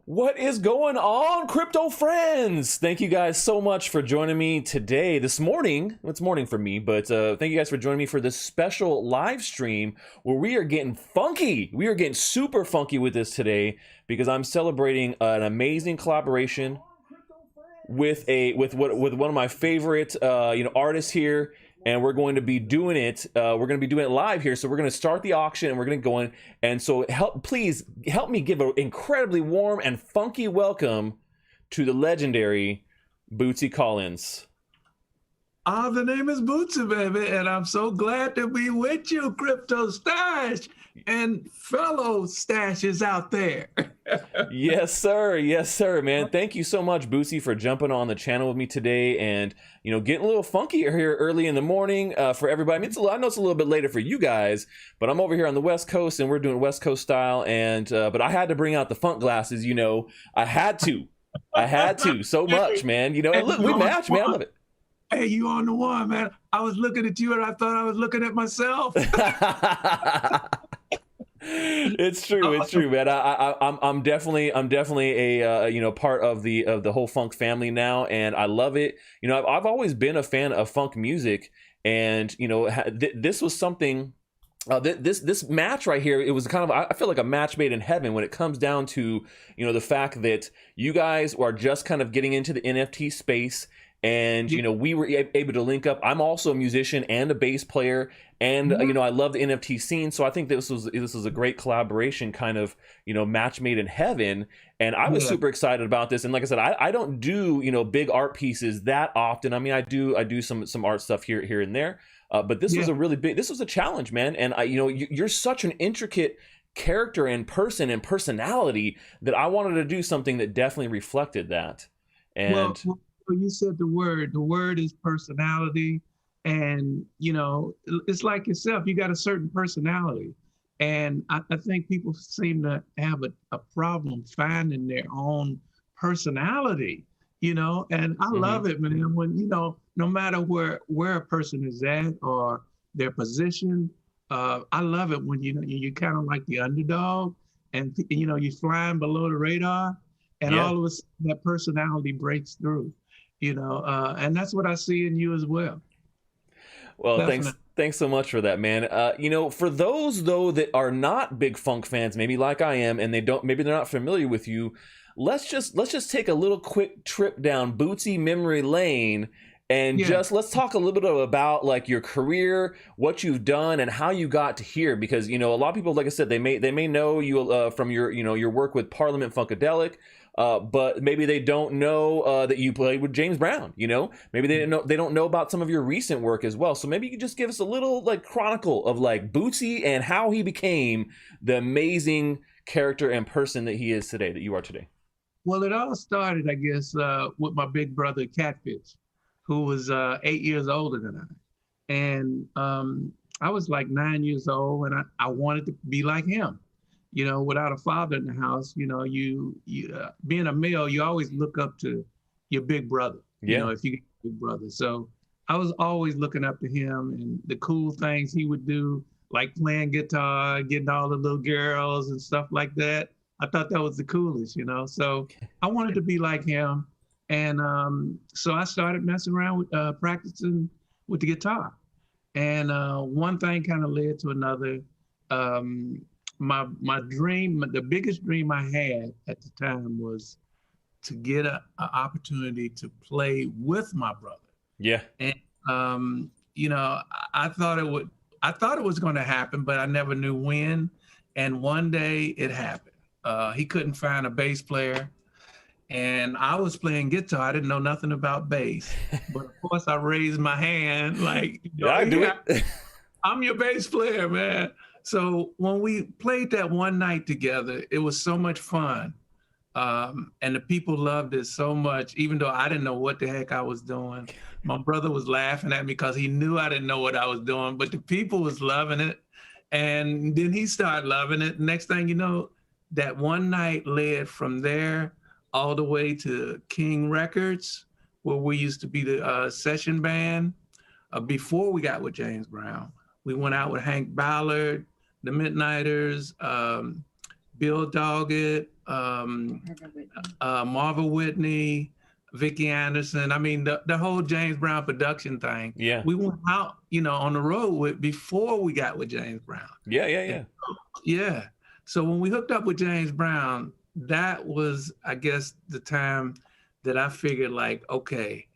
What is going on, crypto friends? Thank you guys so much for joining me today, this morning. It's morning for me, but thank you guys for joining me for this special live stream where we are getting funky. We are getting super funky with this today because I'm celebrating an amazing collaboration with one of my favorite artists here, and we're going to be doing it. We're going to be doing it live here. So we're going to start the auction and we're going to go in. And so please help me give an incredibly warm and funky welcome to the legendary Bootsy Collins. The name is Bootsy, baby, and I'm so glad to be with you, CryptoStache and fellow stashes out there. Yes, sir. Yes, sir, man. Thank you so much, Bootsy, for jumping on the channel with me today and, getting a little funky here early in the morning for everybody. I mean, I know it's a little bit later for you guys, but I'm over here on the West Coast and we're doing West Coast style. And, but I had to bring out the funk glasses, I had to so much, man. And look, we match, man. I love it. Hey, you on the one, man. I was looking at you and I thought I was looking at myself. It's true, man. I'm definitely a part of the whole funk family now, and I love it. I've always been a fan of funk music, and this was something. This match right here, it was kind of, I feel like a match made in heaven when it comes down to the fact that you guys are just kind of getting into the NFT space. And, we were able to link up. I'm also a musician and a bass player. And, I love the NFT scene. So I think this was a great collaboration, kind of, match made in heaven. And I was super excited about this. And like I said, I don't do, big art pieces that often. I mean, I do some art stuff here and there. But this was this was a challenge, man. And you're such an intricate character and person and personality that I wanted to do something that definitely reflected that. And you said the word is personality, and it's like yourself, you got a certain personality, and I think people seem to have a problem finding their own personality, and I love it, man, when no matter where a person is at or their position, I love it when you kind of like the underdog, and you're flying below the radar, and all of a sudden that personality breaks through. And that's what I see in you as well. Well, thanks so much for that, man. For those though that are not big funk fans, maybe like I am, and maybe they're not familiar with you, let's just take a little quick trip down Bootsy memory lane and let's talk a little bit about like your career, what you've done, and how you got to here. Because a lot of people, like I said, they may know you from your work with Parliament Funkadelic. But maybe they don't know that you played with James Brown. Maybe they don't know about some of your recent work as well. So maybe you could just give us a little like chronicle of like Bootsy and how he became the amazing character and person that he is today, that you are today. Well, it all started, I guess, with my big brother Catfish, who was 8 years older than I, and I was like 9 years old, and I wanted to be like him. Without a father in the house, you being a male, you always look up to your big brother, if you get a big brother. So I was always looking up to him and the cool things he would do, like playing guitar, getting all the little girls and stuff like that. I thought that was the coolest, so I wanted to be like him. And so I started messing around with practicing with the guitar. And one thing kind of led to another. My dream, the biggest dream I had at the time was to get an opportunity to play with my brother. Yeah. And I thought it was going to happen, but I never knew when. And one day it happened. He couldn't find a bass player, and I was playing guitar. I didn't know nothing about bass, but of course I raised my hand like, I do it. I'm your bass player, man. So when we played that one night together, it was so much fun. And the people loved it so much, even though I didn't know what the heck I was doing. My brother was laughing at me because he knew I didn't know what I was doing, but the people was loving it. And then he started loving it. Next thing you know, that one night led from there all the way to King Records, where we used to be the session band before we got with James Brown. We went out with Hank Ballard, the Midnighters, Bill Doggett, Marva Whitney, Vicki Anderson. I mean, the whole James Brown production thing. Yeah. We went out, on the road with before we got with James Brown. Yeah, yeah, And, yeah. yeah. So when we hooked up with James Brown, that was, I guess, the time that I figured like, okay,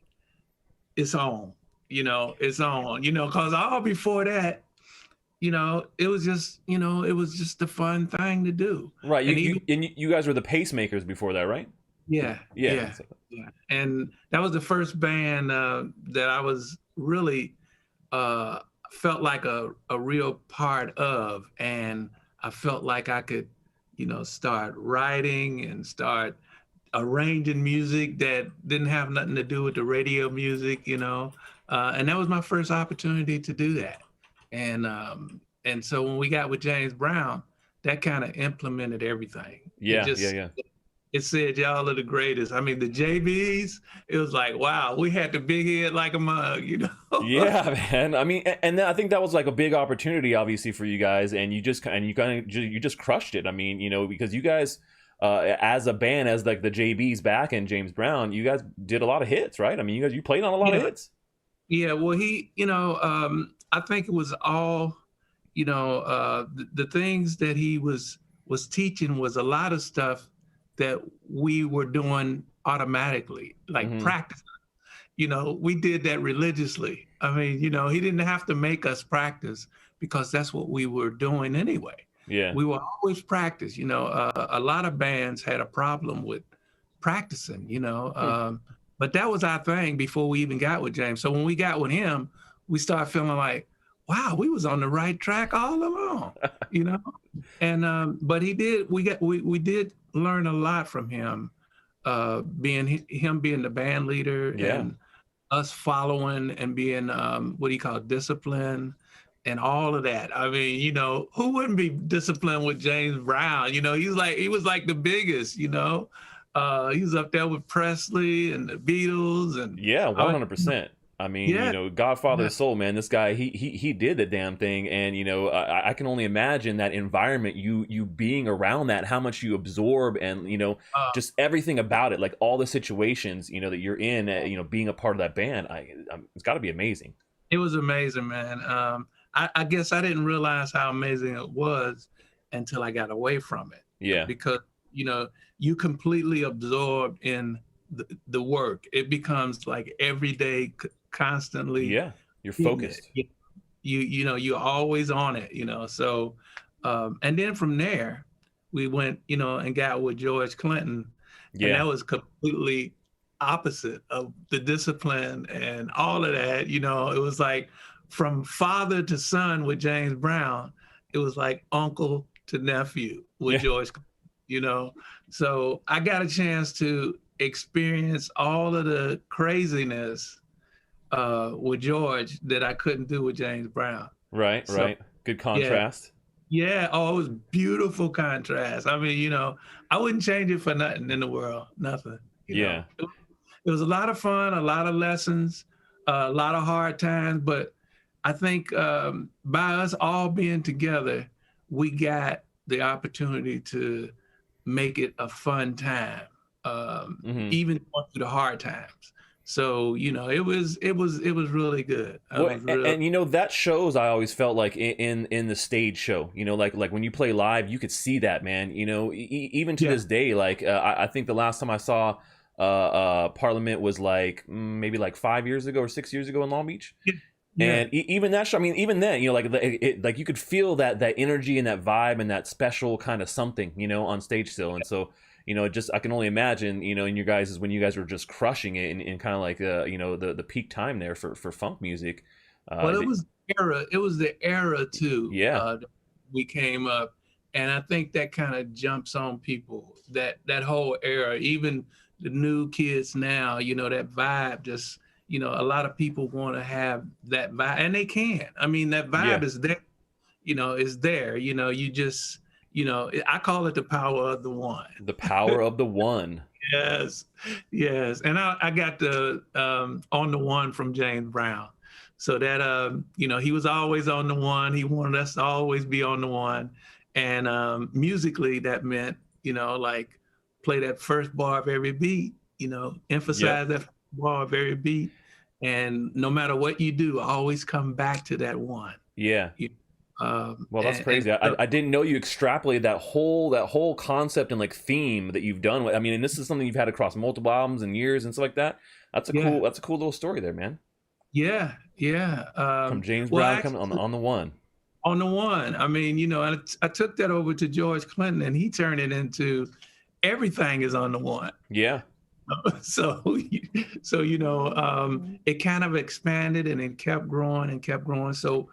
it's on. It's on. Because all before that, it was just a fun thing to do. Right. And even You guys were the pacemakers before that, right? yeah, Yeah. yeah, yeah. And that was the first band that I was really felt like a real part of, and I felt like I could, start writing and start arranging music that didn't have nothing to do with the radio music, and that was my first opportunity to do that. And so when we got with James Brown, that kind of implemented everything. Yeah, yeah, yeah. It said y'all are the greatest. I mean, the JBs, it was like, wow, we had the big head like a mug, Yeah, man. I mean, and I think that was like a big opportunity, obviously, for you guys, and you just crushed it. I mean, because you guys, as a band, as like the JBs back and James Brown, you guys did a lot of hits, right? I mean, you played on a lot of hits. Yeah, well, I think it was all, the things that he was teaching was a lot of stuff that we were doing automatically, like practice. We did that religiously. I mean, he didn't have to make us practice because that's what we were doing anyway. Yeah. We were always practice. A lot of bands had a problem with practicing, but that was our thing before we even got with James. So when we got with him, we started feeling like, wow, we was on the right track all along, And but we did learn a lot from him, being the band leader, and us following and being what he called disciplined and all of that. I mean, who wouldn't be disciplined with James Brown? He was like the biggest, he was up there with Presley and the Beatles and 100%. I mean, Godfather of Soul, man. This guy, he did the damn thing, and I can only imagine that environment, you being around that, how much you absorb, and just everything about it, like all the situations that you're in, being a part of that band. It's got to be amazing. It was amazing, man. I guess I didn't realize how amazing it was until I got away from it. Yeah, because you completely absorbed in the work. It becomes like every day, constantly. Yeah, you're focused. You're always on it. So and then from there we went and got with George Clinton. And that was completely opposite of the discipline and all of that. It was like from father to son with James Brown. It was like uncle to nephew with George Clinton, so I got a chance to experience all of the craziness with George that I couldn't do with James Brown. Right. Good contrast. Yeah. Oh, it was beautiful contrast. I mean, I wouldn't change it for nothing in the world. Nothing. It was a lot of fun, a lot of lessons, a lot of hard times. But I think by us all being together, we got the opportunity to make it a fun time, even going through the hard times. So it was really good. And that shows, I always felt like in the stage show, like when you play live, you could see that, man. Even to this day, like I think the last time I saw Parliament was like maybe like 5 years ago or 6 years ago in Long Beach. And even that show, I mean, even then, like you could feel that energy and that vibe and that special kind of something, on stage still. And so, I can only imagine, in your guys, when you guys were just crushing it and kind of like, the peak time there for funk music. Well, it was the era too. Yeah. We came up, and I think that kind of jumps on people, that whole era, even the new kids now, that vibe just, a lot of people want to have that vibe, and they can. I mean, that vibe is there, is there. You just, I call it the power of the one. The power of the one. Yes. And I got the on the one from James Brown. So that, he was always on the one. He wanted us to always be on the one. And musically, that meant, like play that first bar of every beat, emphasize Yep. that bar of every beat. And no matter what you do, always come back to that one. Yeah. You- Well, that's and crazy. I didn't know you extrapolated that whole concept and like theme that you've done. I mean, and this is something you've had across multiple albums and years and stuff like that. yeah, That's a cool little story there, man. yeah, yeah. From James Well, Brown coming actually, on the one. on the one, I mean, I took that over to George Clinton, and he turned it into everything is on the one. Yeah. So, it kind of expanded and it kept growing and kept growing. So,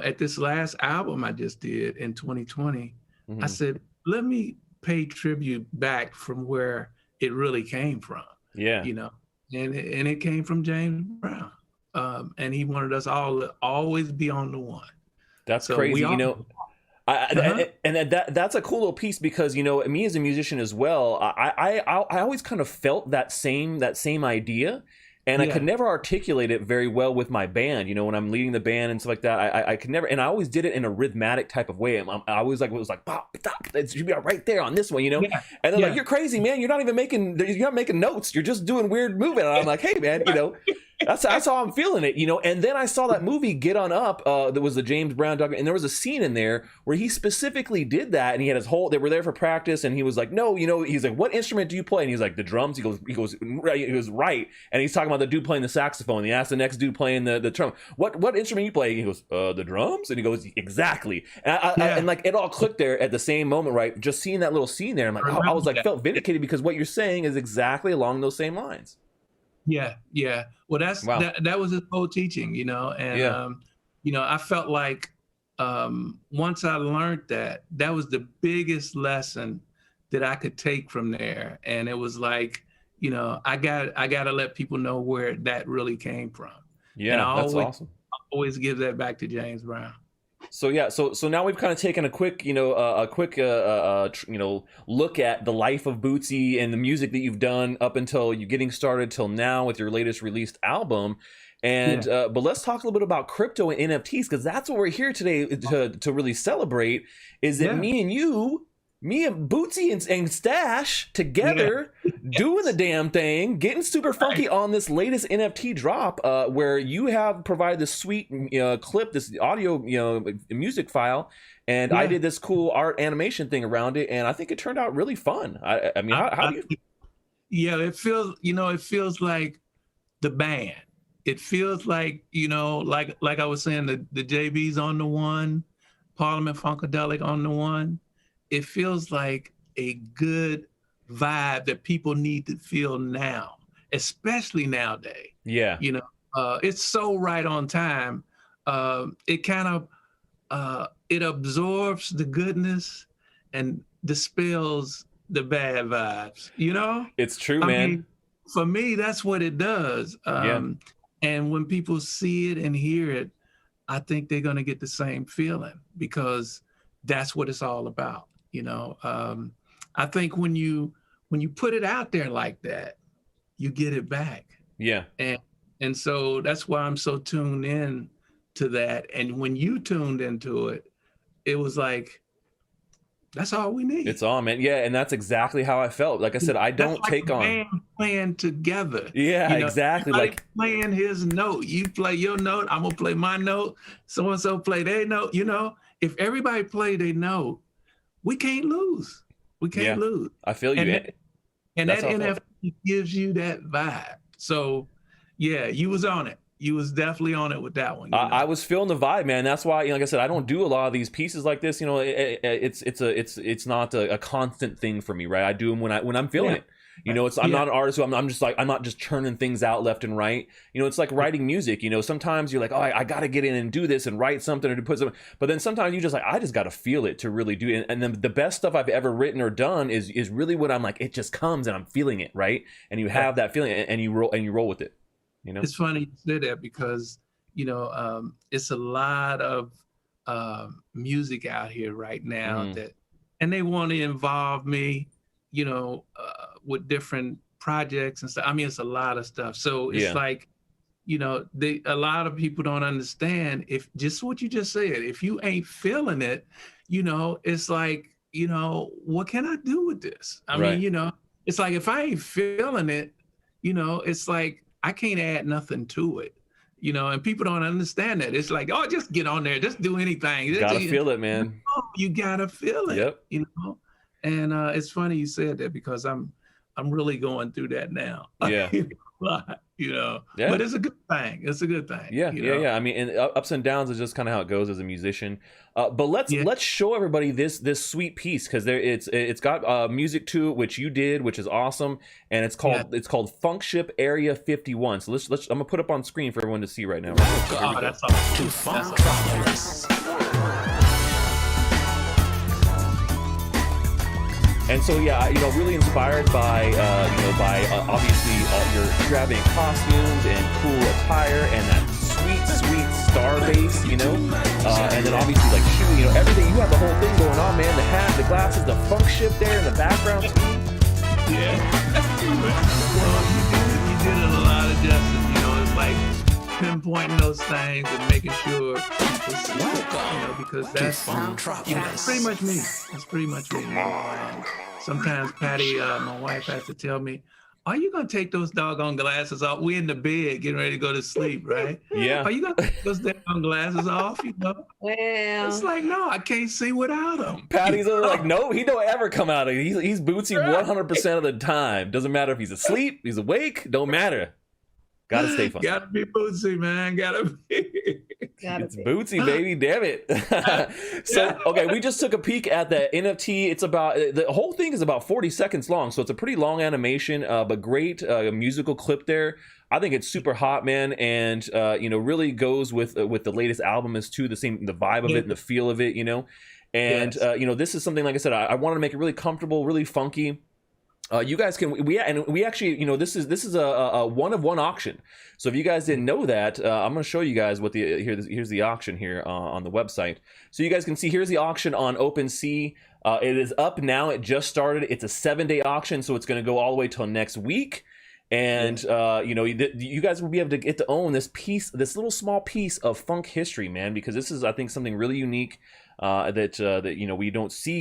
at this last album I just did in 2020, I Hmm. said, let me pay tribute back from where it really came from, Yeah. and it came from James Brown. And he wanted us all to always be on the one. That's So crazy. we all, uh-huh. And that's a cool little piece because me as a musician as well, I always kind of felt that same idea, and I Yeah, could never articulate it very well with my band. When I'm leading the band and stuff like that, I could never, and I always did it in a rhythmic type of way. I always like it was like pop, pop, it should be right there on this one, yeah, And they're like, yeah. "You're crazy, man! You're not making notes. You're just doing weird movement." And I'm like, "Hey, man, That's how I'm feeling it, And then I saw that movie Get On Up. There was the James Brown documentary, and there was a scene in there where he specifically did that, and he had his whole. They were there for practice, and he was like, "No, he's like, what instrument do you play?" And he's like, "The drums." He goes right, and he's talking about the dude playing the saxophone. He asked the next dude playing the drum, "What instrument you play?" And he goes, "The drums." And he goes, "Exactly." And like it all clicked there at the same moment, right? Just seeing that little scene there, I'm like, I was like, that. felt vindicated because what you're saying is exactly along those same lines. Yeah, yeah. Well, Wow. that was his whole teaching, and Yeah. I felt like once I learned that, that was the biggest lesson that I could take from there, and it was like, I got to let people know where that really came from, and I Yeah, that's awesome. always give that back to James Brown. So yeah, so now we've kind of taken a quick, look at the life of Bootsy and the music that you've done up until you getting started till now with your latest released album. And Yeah, but let's talk a little bit about crypto and NFTs because that's what we're here today to really celebrate. Is that yeah, me and Bootsy and Stache yeah. together doing the Yes. damn thing, getting super funky Right. on this latest NFT drop, where you have provided this sweet clip, this audio, music file, and I Yeah. did this cool art animation thing around it, and I think it turned out really fun. I mean, I, how I, do you? yeah, it feels like the band. It feels like, like I was saying, the JB's on the one, Parliament Funkadelic on the one. It feels like a good vibe that people need to feel now, especially nowadays. Yeah, It's so right on time. It kind of it absorbs the goodness and dispels the bad vibes. it's true, I man. mean, for me, that's what it does. Yeah. And when people see it and hear it, I think they're going to get the same feeling because that's what it's all about. I think when you put it out there like that, you get it back, Yeah. and so that's why I'm so tuned in to that. And when you tuned into it, it was like that's all we need. It's on, man. Yeah, and that's exactly how I felt. Like I said, I That's don't like take a on. band playing together. Yeah, exactly. Everybody Like, playing his note. You play your note, I'm gonna play my note. So and so play their note. If everybody play their note, we can't lose. We can't yeah, lose. I feel you. And That's that how I felt. NFT gives you that vibe. So yeah, you was on it. You was definitely on it with that one. I was feeling the vibe, man. That's why, like I said, I don't do a lot of these pieces like this. It's not a constant thing for me, right? I do them when I'm feeling Yeah. it. I'm not an artist who I'm just like I'm not just churning things out left and right. It's like writing music. Sometimes you're like, oh, I got to get in and do this and write something or to put something. But then sometimes you just like, I just got to feel it to really do it. And then the best stuff I've ever written or done is really what I'm like. It just comes and I'm feeling it, right? And you have that feeling and you roll with it. It's funny you say that because it's a lot of music out here right now Mhm. and they want to involve me, with different projects and stuff. I mean, it's a lot of stuff. So it's Yeah. like, a lot of people don't understand if just what you just said. If you ain't feeling it, it's like, what can I do with this? I Right. mean, it's like if I ain't feeling it, it's like I can't add nothing to it. And people don't understand that. It's like, oh, just get on there, just do anything. Gotta feel it, man. You gotta feel it. Yep. And it's funny you said that because I'm really going through that now. Yeah. Yeah. Yeah. But it's a good thing. It's a good thing. Yeah. I mean, and ups and downs is just kind of how it goes as a musician. But let's show everybody this sweet piece, because it's got music to it, which you did, which is awesome, and it's called Funkship Area 51. So let's I'm gonna put up on screen for everyone to see right now. Oh, that's awesome. That's awesome. And so, yeah, really inspired by, obviously all your extravagant costumes and cool attire and that sweet star base, and then obviously like shoe, everything. You have the whole thing going on, man. The hat, the glasses, the funk ship there in the background too. Yeah. Well, you did it a lot of justice. It's like pinpointing those things and making sure people see it, because that's pretty much me. That's pretty much me. Sometimes Patty, my wife, has to tell me, are you going to take those doggone glasses off? We're in the bed getting ready to go to sleep, right? Yeah. Are you going to take those doggone glasses off? Well, it's like, no, I can't see without them. Patty's like, no, he don't ever come out of it. He's Bootsy 100% of the time. Doesn't matter if he's asleep, he's awake, don't matter. Gotta stay fun. Gotta be Bootsy, man. Gotta be. It's Bootsy, baby. Damn it. So, okay, we just took a peek at the NFT. It's about, the whole thing is about 40 seconds long. So it's a pretty long animation, but great musical clip there. I think it's super hot, man. And, really goes with the latest album is too, the vibe of it and the feel of it, And, this is something, like I said, I wanted to make it really comfortable, really funky. You guys can we actually this is a one-of-one auction. So if you guys didn't know that, I'm going to show you guys what here's the auction here on the website. So you guys can see here's the auction on OpenSea. It is up now. It just started. It's a 7-day auction, so it's going to go all the way till next week. And you guys will be able to get to own this little small piece of funk history, man, because this is, I think, something really unique. That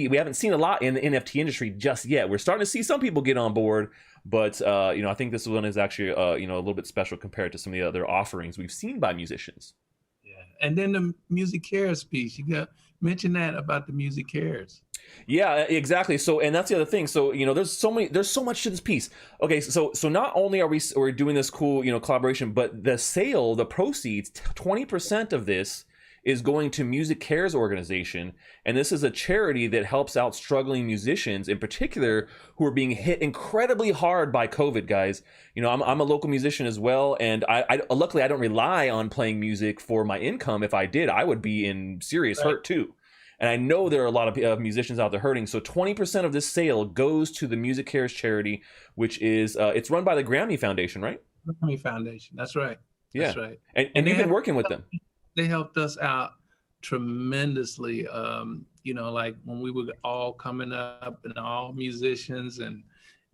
we haven't seen a lot in the NFT industry just yet. We're starting to see some people get on board, but I think this one is actually a little bit special compared to some of the other offerings we've seen by musicians. Yeah, and then the Music Cares piece, you got mention that about the Music Cares. Yeah, exactly. So, and that's the other thing. So, there's so much to this piece. Okay, so not only are we're doing this cool collaboration, but the proceeds, 20% of this is going to Music Cares organization, and this is a charity that helps out struggling musicians in particular who are being hit incredibly hard by COVID, guys. I'm a local musician as well, and I luckily I don't rely on playing music for my income. If I did, I would be in serious hurt too. And I know there are a lot of musicians out there hurting. So 20% of this sale goes to the Music Cares charity, which is it's run by the Grammy Foundation, right? Grammy Foundation. That's right. Yeah. That's right. And you've been working with them. They helped us out tremendously. Like when we were all coming up and all musicians, and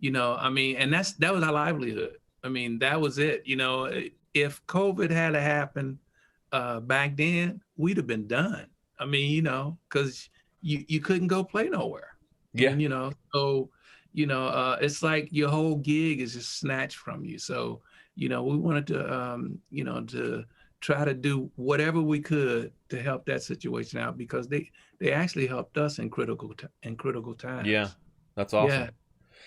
and that was our livelihood. I mean, that was it. If COVID had to happen back then, we'd have been done. I mean, because you couldn't go play nowhere. Yeah. And, so it's like your whole gig is just snatched from you. So we wanted to to try to do whatever we could to help that situation out, because they actually helped us in critical times. Yeah, that's awesome.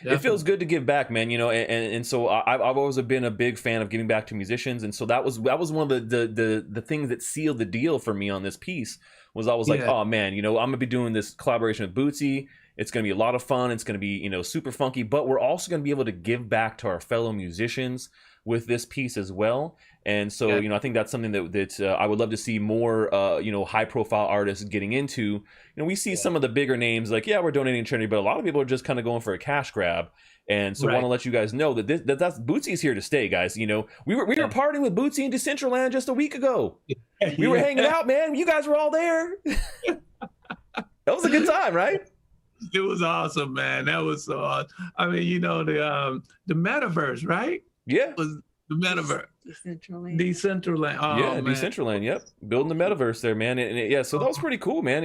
Yeah, it feels good to give back, man. And so I've always been a big fan of giving back to musicians, and so that was one of the things that sealed the deal for me on this piece. Was I was like, oh man, I'm gonna be doing this collaboration with Bootsy. It's gonna be a lot of fun. It's gonna be super funky, but we're also gonna be able to give back to our fellow musicians with this piece as well. And so I think that's something that I would love to see more high profile artists getting into. We see some of the bigger names like, we're donating to charity, but a lot of people are just kind of going for a cash grab. And so I want to let you guys know that that's Bootsy's here to stay, guys. We were partying with Bootsy in Decentraland just a week ago. We were hanging out, man. You guys were all there. That was a good time, right? It was awesome, man. That was so awesome. I mean, the metaverse, right? Yeah. It was the metaverse. Decentraland. Oh Yeah, man. Decentraland. Yep, building the metaverse there, man. Yeah, so that was pretty cool, man.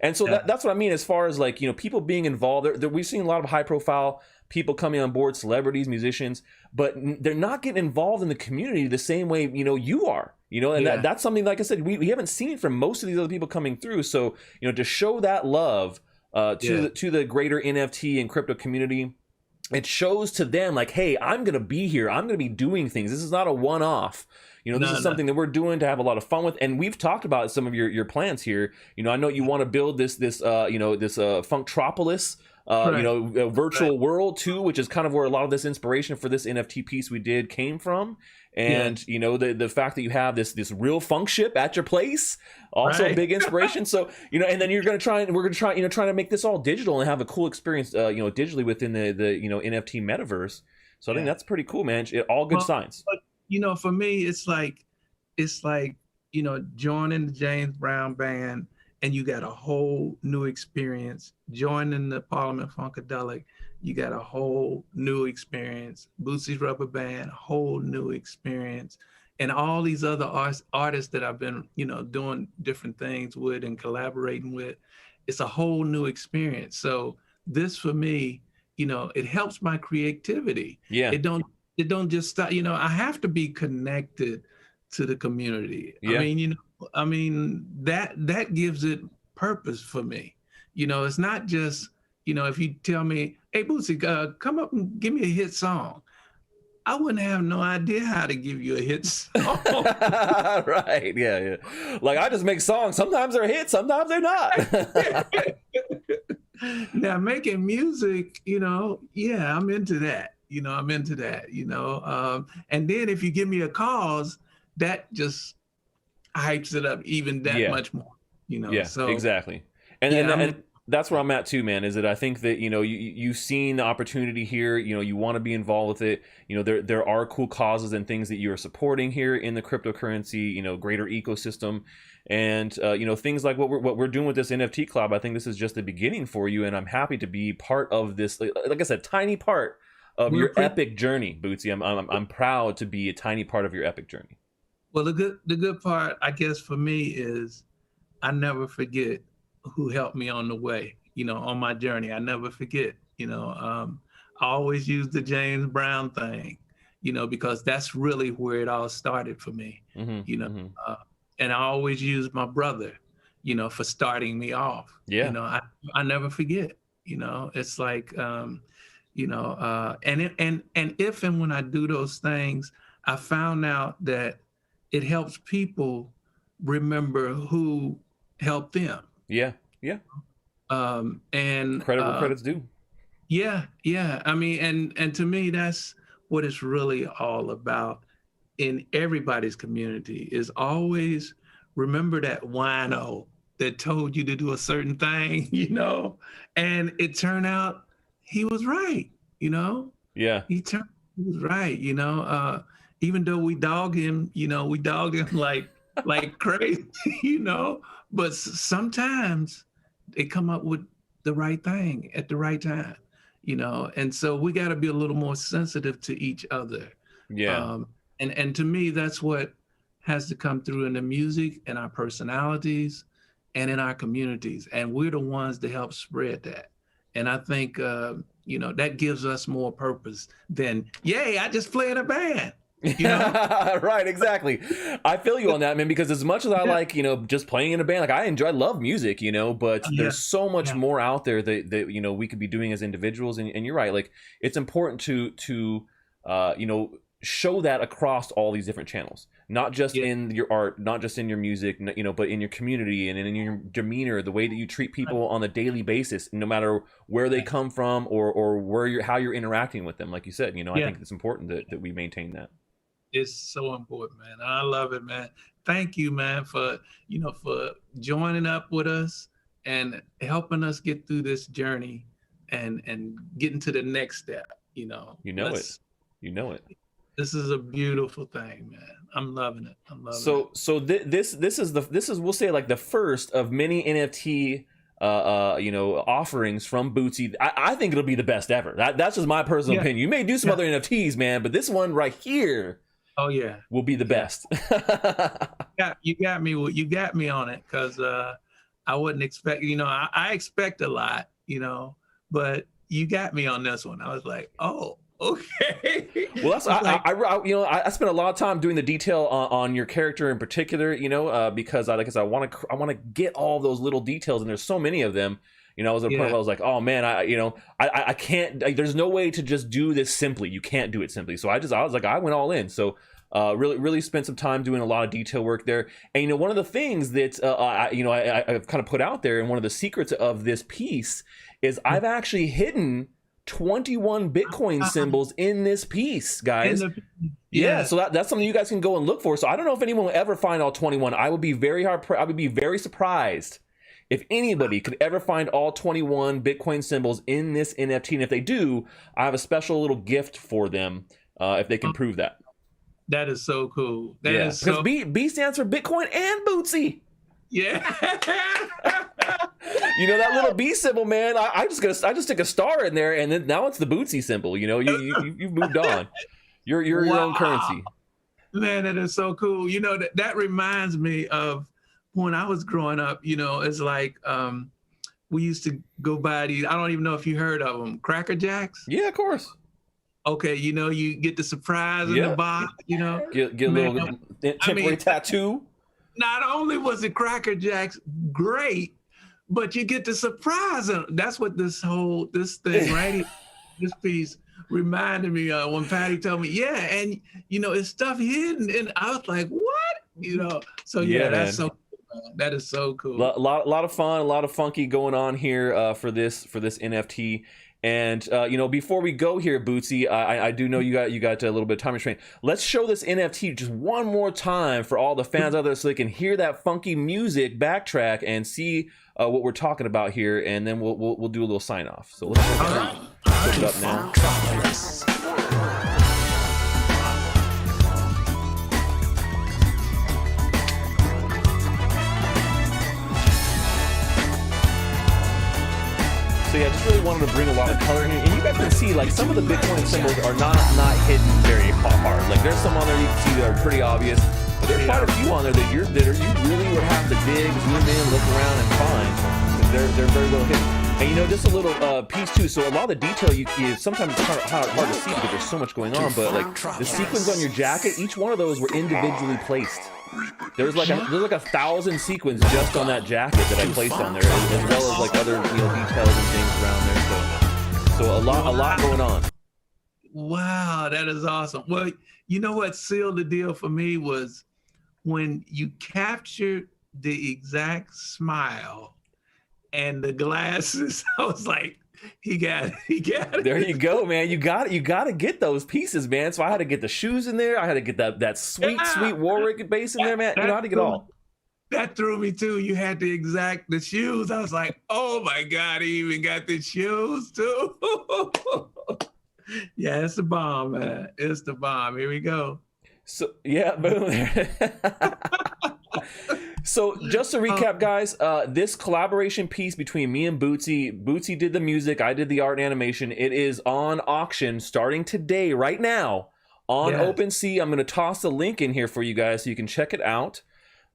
And so Yeah. that's what I mean as far as like people being involved. We've seen a lot of high profile people coming on board, celebrities, musicians, but they're not getting involved in the community the same way you are. And that's something, like I said, we haven't seen from most of these other people coming through. So to show that love to the greater NFT and crypto community. It shows to them like, hey, I'm going to be here. I'm going to be doing things. This is not a one-off. This is something that we're doing to have a lot of fun with. And we've talked about some of your plans here. I know you want to build this Funktropolis, a virtual world too, which is kind of where a lot of this inspiration for this NFT piece we did came from. And the fact that you have this real Funkship at your place, also a big inspiration. So and then we're gonna try to make this all digital and have a cool experience digitally within the NFT metaverse. So I think that's pretty cool, man. All good signs. But for me, it's like joining the James Brown band and you got a whole new experience. Joining the Parliament Funkadelic, you got a whole new experience. Bootsy's Rubber Band, whole new experience. And all these other artists that I've been, doing different things with and collaborating with, it's a whole new experience. So this for me, it helps my creativity. Yeah. It don't just stop, I have to be connected to the community. Yeah. I mean, that gives it purpose for me. It's not just, if you tell me, hey, Bootsy, come up and give me a hit song. I wouldn't have no idea how to give you a hit song. Right, yeah. Like, I just make songs. Sometimes they're hits, sometimes they're not. Now, making music, I'm into that. I'm into that, and then if you give me a cause, that just hypes it up even that much more, Yeah, so exactly. And that's where I'm at too, man, is that I think that, you've seen the opportunity here, you want to be involved with it. There are cool causes and things that you are supporting here in the cryptocurrency, greater ecosystem. And, things like what we're doing with this NFT club, I think this is just the beginning for you. And I'm happy to be part of this, like I said, tiny part of your epic journey, Bootsy. I'm proud to be a tiny part of your epic journey. Well, the good part, I guess, for me is I never forget who helped me on the way, on my journey. I never forget, I always use the James Brown thing, because that's really where it all started for me, and I always use my brother, for starting me off. Yeah. I never forget, it's like, and if and when I do those things, I found out that it helps people remember who helped them. Yeah. And credit where credit's due. Yeah. I mean, and to me, that's what it's really all about in everybody's community, is always remember that wino that told you to do a certain thing, and it turned out he was right, Yeah. He was right, even though we dog him, we dogged him like crazy, but sometimes they come up with the right thing at the right time, and so we got to be a little more sensitive to each other. Yeah. And to me, that's what has to come through in the music and our personalities and in our communities. And we're the ones to help spread that. And I think, that gives us more purpose than, yay, I just play in a band. Right, exactly. I feel you on that, man, because as much as I like, just playing in a band, like I love music, but there's so much more out there that we could be doing as individuals. And you're right, like it's important to show that across all these different channels, not just in your art, not just in your music, but in your community and in your demeanor, the way that you treat people on a daily basis, no matter where they come from or where how you're interacting with them. Like you said, I think it's important that we maintain that. It's so important, man. I love it, man. Thank you, man, for joining up with us and helping us get through this journey and getting to the next step. You know it. This is a beautiful thing, man. I'm loving it. So this is we'll say like the first of many NFT offerings from Bootsy. I think it'll be the best ever. That's just my personal opinion. You may do some other NFTs, man, but this one right here Oh yeah. will be the Yeah. best. Yeah, you got me. You got me on it because I wouldn't expect. I expect a lot. But you got me on this one. I was like, oh, okay. Well, that's It's like, I spent a lot of time doing the detail on your character in particular, because I want to get all those little details, and there's so many of them. I was at a point where I was like, oh man, I can't. There's no way to just do this simply. You can't do it simply. So I was like, I went all in. So really spent some time doing a lot of detail work there. And one of the things that I've kind of put out there, and one of the secrets of this piece is I've actually hidden 21 Bitcoin symbols in this piece, guys. Yeah, so that's something you guys can go and look for. So I don't know if anyone will ever find all 21. I would be I would be very surprised if anybody could ever find all 21 Bitcoin symbols in this NFT. And if they do, I have a special little gift for them if they can prove that. That is so cool. Because B stands for Bitcoin and Bootsy. Yeah. That little B symbol, man. I just stick a star in there, and then now it's the Bootsy symbol. You've moved on. You're your own currency. Man, that is so cool. That reminds me of when I was growing up. It's like we used to go by these. I don't even know if you heard of them, Cracker Jacks. Yeah, of course. Okay, you get the surprise in the box. Get a little temporary tattoo. Not only was it Cracker Jacks great, but you get the surprise. That's what this thing right here, this piece reminded me of when Patty told me, and it's stuff hidden. And I was like, what? So yeah, that's so cool. That is so cool. A lot of fun, a lot of funky going on here for this NFT. And before we go here, Bootsy, I do know you got a little bit of time restraint. Let's show this NFT just one more time for all the fans out there, so they can hear that funky music backtrack and see what we're talking about here, and then we'll do a little sign off. So let's put it up now. So yeah, just really wanted to bring a lot of color in here. And you guys can see, like, some of the Bitcoin symbols are not hidden very hard. Like, there's some on there you can see that are pretty obvious, but there's quite a few on there that you really would have to dig, zoom in, look around, and find. They're very well hidden. And just a little piece too. So a lot of the detail you sometimes it's hard to see because there's so much going on. But like the sequins on your jacket, each one of those were individually placed. There's like 1,000 sequins just on that jacket that I placed on there, as well as like other details and things around there. So a lot going on. Wow, that is awesome. Well, you know what sealed the deal for me was when you captured the exact smile and the glasses. I was like, he got it. There you go, man. You got to get those pieces, man. So I had to get the shoes in there. I had to get that sweet Warwick bass in there, man. I had to get all. That threw me too. You had the shoes. I was like, oh my God, he even got the shoes too. Yeah, it's the bomb, man. It's the bomb. Here we go. So yeah, boom. So just to recap, guys, this collaboration piece between me and Bootsy did the music, I did the art and animation. It is on auction starting today, right now, on OpenSea. I'm going to toss the link in here for you guys so you can check it out.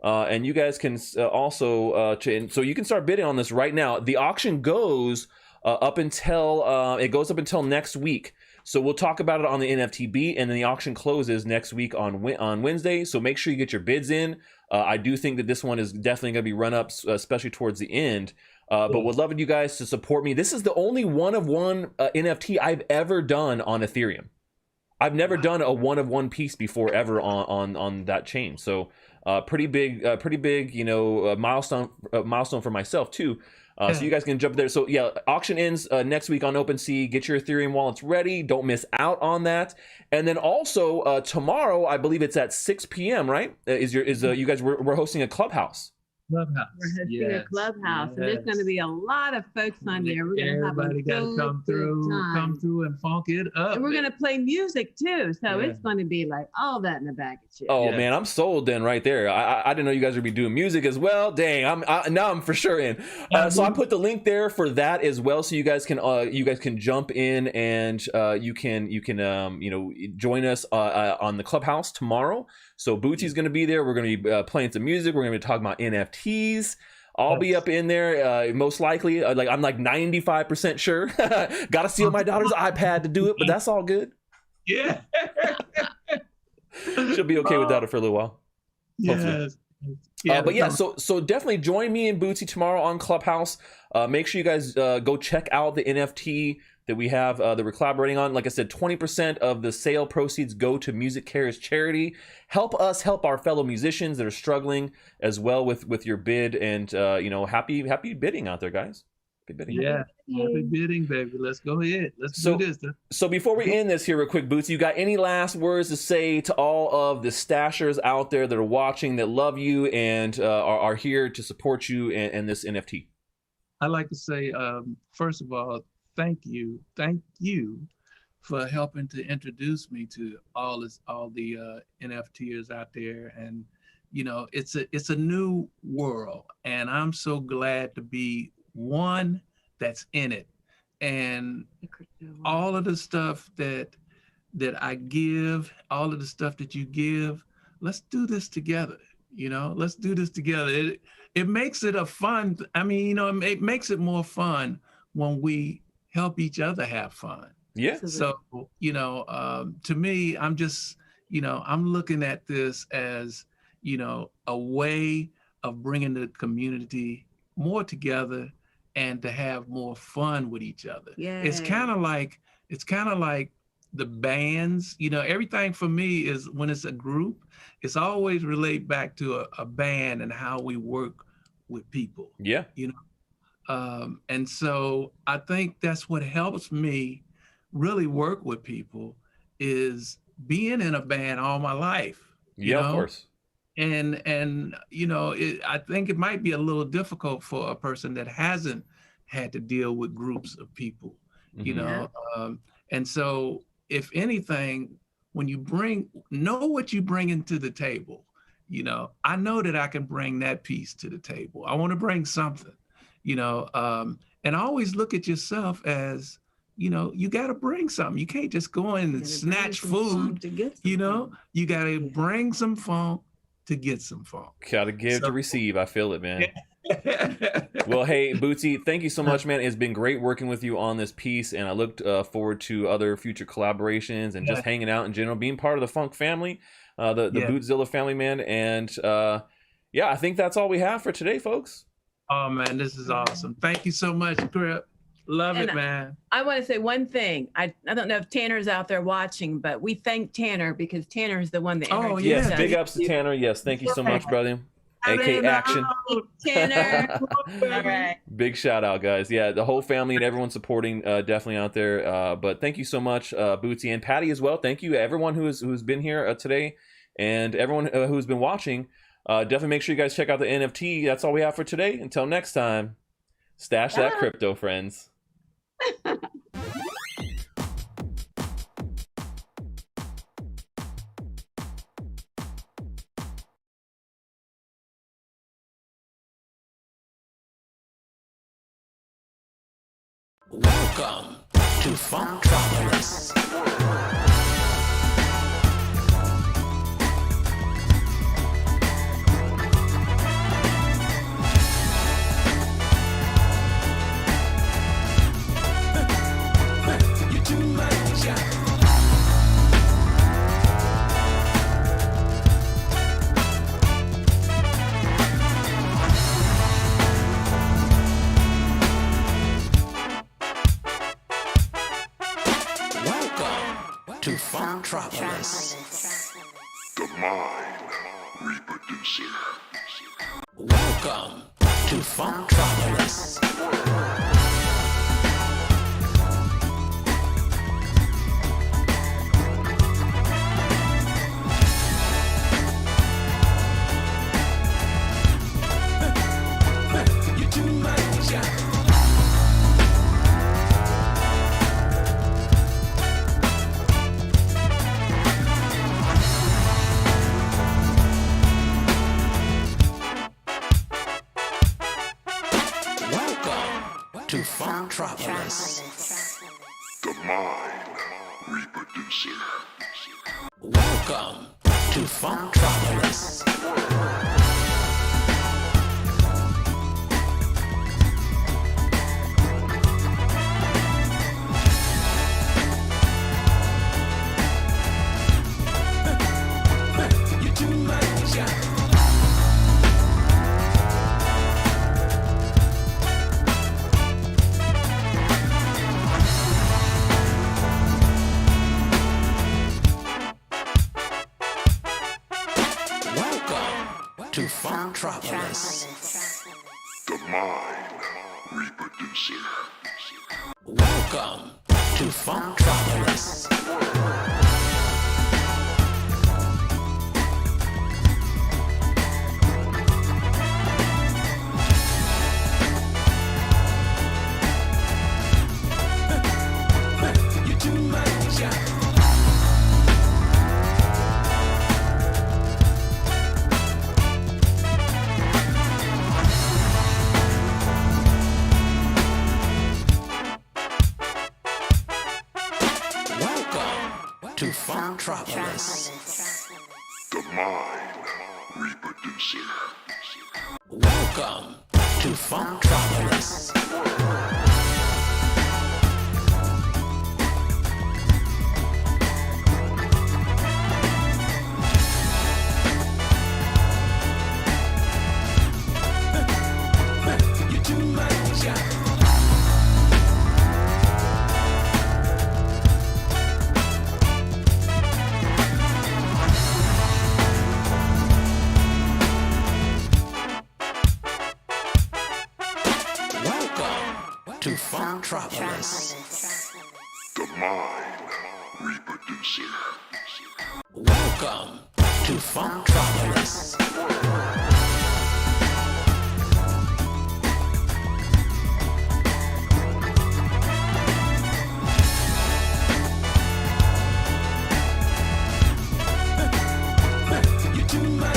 And you guys can also, so you can start bidding on this right now. The auction goes up until next week. So we'll talk about it on the NFTB, and then the auction closes next week on Wednesday. So make sure you get your bids in. I do think that this one is definitely going to be run up, especially towards the end. But would love you guys to support me. This is the only one-of-one NFT I've ever done on Ethereum. I've never done a one-of-one piece before ever on that chain. So pretty big, milestone for myself too. So you guys can jump there. So yeah, auction ends next week on OpenSea. Get your Ethereum wallets ready. Don't miss out on that. And then also tomorrow, I believe it's at 6 p.m. Right? You guys we're hosting a clubhouse. Clubhouse. We're hosting Yes. a clubhouse, and there's going to Yes. be a lot of folks on there. We're going to have a Everybody got to good, come good through, time. and funk it up. And we're going to play music too. So Yeah. it's going to be like all that in a bag of chips. Oh Yeah. man, I'm sold then right there. I didn't know you guys would be doing music as well. Dang, now I'm for sure in. So I put the link there for that as well, so you guys can jump in and you can join us on the clubhouse tomorrow. So Bootsy's going to be there. We're going to be playing some music. We're going to be talking about NFTs. I'll be up in there, most likely. I'm like 95% sure. Got to steal my daughter's iPad to do it, but that's all good. Yeah. She'll be okay without it for a little while. Yes. Yeah, But yeah, so definitely join me and Bootsy tomorrow on Clubhouse. Make sure you guys go check out the NFT that we have that we're collaborating on. Like I said, 20% of the sale proceeds go to Music Cares charity. Help us help our fellow musicians that are struggling as well with your bid, and happy bidding out there, guys. Happy bidding. Yeah, happy bidding, baby. Let's go ahead. Let's do this. So before we end this here real quick, Bootsy, you got any last words to say to all of the Stachers out there that are watching, that love you and are here to support you and this NFT? I'd like to say, first of all, thank you for helping to introduce me to all the NFTers out there. And it's a new world, and I'm so glad to be one that's in it. And all of the stuff that I give, all of the stuff that you give, let's do this together. Let's do this together. It makes it a fun. It makes it more fun when we help each other have fun. Yeah. So, to me, I'm just, I'm looking at this as, a way of bringing the community more together and to have more fun with each other. Yeah. It's kind of like the bands, everything for me is, when it's a group, it's always relate back to a band and how we work with people. Yeah. And so I think that's what helps me really work with people, is being in a band all my life. Yeah, of course. And I think it might be a little difficult for a person that hasn't had to deal with groups of people, and so if anything, when you know what you bring into the table, I know that I can bring that piece to the table. I want to bring something, and always look at yourself as, you got to bring something. You can't just go in and snatch food, you got to bring some funk to get some funk. Gotta give to receive. I feel it, man. Well, hey, Bootsy, thank you so much, man. It's been great working with you on this piece, and I looked forward to other future collaborations and just hanging out in general, being part of the Funk family, the Bootzilla family, man. And I think that's all we have for today, folks. Oh man, this is awesome. Thank you so much, Crip. Love it, man. I want to say one thing. I don't know if Tanner's out there watching, but we thank Tanner because Tanner is the one that introduced yes, us. big ups to Tanner. Yes, thank you so much, brother. AK Action. Tanner. All right. Big shout out, guys. Yeah, the whole family and everyone supporting definitely out there. But thank you so much, Bootsy and Patty as well. Thank you everyone who's been here today, and everyone who's been watching. Definitely make sure you guys check out the NFT. That's all we have for today. Until next time, stash that crypto, friends. Welcome to Funkship Area. To Funktropolis, the mind reproducer. Welcome to Funktropolis. to Funktropolis. The mind reproducer. Welcome to Funktropolis. You're too much. To Funktropolis. The mind reproducer. Welcome to Funktropolis. You're too much. To Funktropolis. The mind reproducer. Welcome to Funktropolis. You're too much. To Funktropolis. The mind reproducer. Welcome to Funktropolis. You're too much.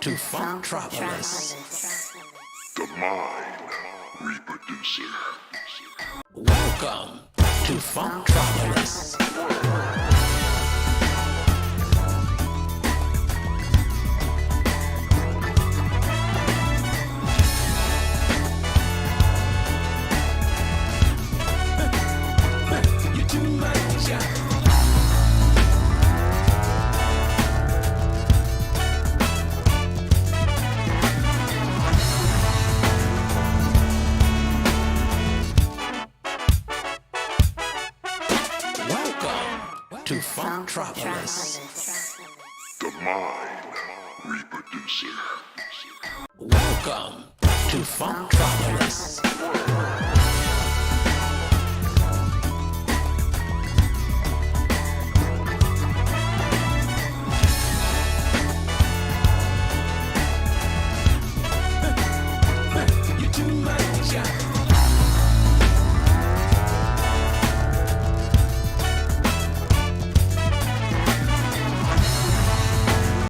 To Funktropolis. The mind reproducer. Welcome to Funktropolis. You're too much. To Funktropolis. The mind reproducer. Welcome to Funktropolis.